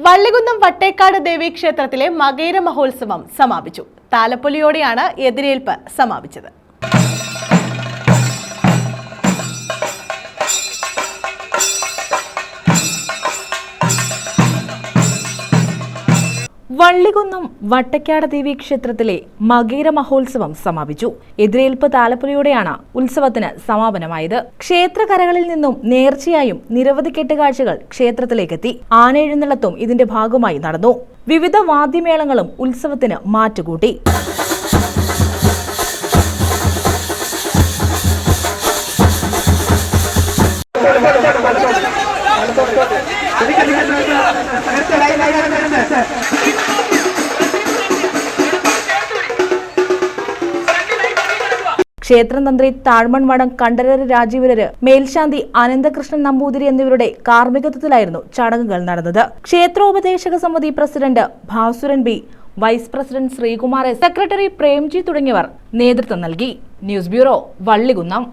വള്ളികുന്നം വട്ടേക്കാട് ദേവീക്ഷേത്രത്തിലെ മകയിര മഹോത്സവം സമാപിച്ചു. താലപ്പൊലിയോടെയാണ് എതിരേൽപ്പ് സമാപിച്ചത്. വള്ളികുന്നം വട്ടക്കാട് ദേവീക്ഷേത്രത്തിലെ മകയിര മഹോത്സവം സമാപിച്ചു. എതിരേൽപ്പ് താലപ്പൊലിയോടെയാണ് ഉത്സവത്തിന് സമാപനമായത്. ക്ഷേത്രകരകളിൽ നിന്നും നേർച്ചയായും നിരവധി കെട്ടുകാഴ്ചകൾ ക്ഷേത്രത്തിലേക്കെത്തി. ആനയെഴുന്നള്ളത്തും ഇതിന്റെ ഭാഗമായി നടന്നു. വിവിധ വാദ്യമേളങ്ങളും ഉത്സവത്തിന് മാറ്റുകൂട്ടി. ക്ഷേത്രം തന്ത്രി താഴ്മൺവടം കണ്ഠരര് രാജീവരര്, മേൽശാന്തി അനന്തകൃഷ്ണൻ നമ്പൂതിരി എന്നിവരുടെ കാർമ്മികത്വത്തിലായിരുന്നു ചടങ്ങുകൾ നടന്നത്. ക്ഷേത്രോപദേശക സമിതി president Bhasuran B, vice president Sreekumar S, secretary Premji തുടങ്ങിയവർ നേതൃത്വം നൽകി. News bureau, Vallikunnam.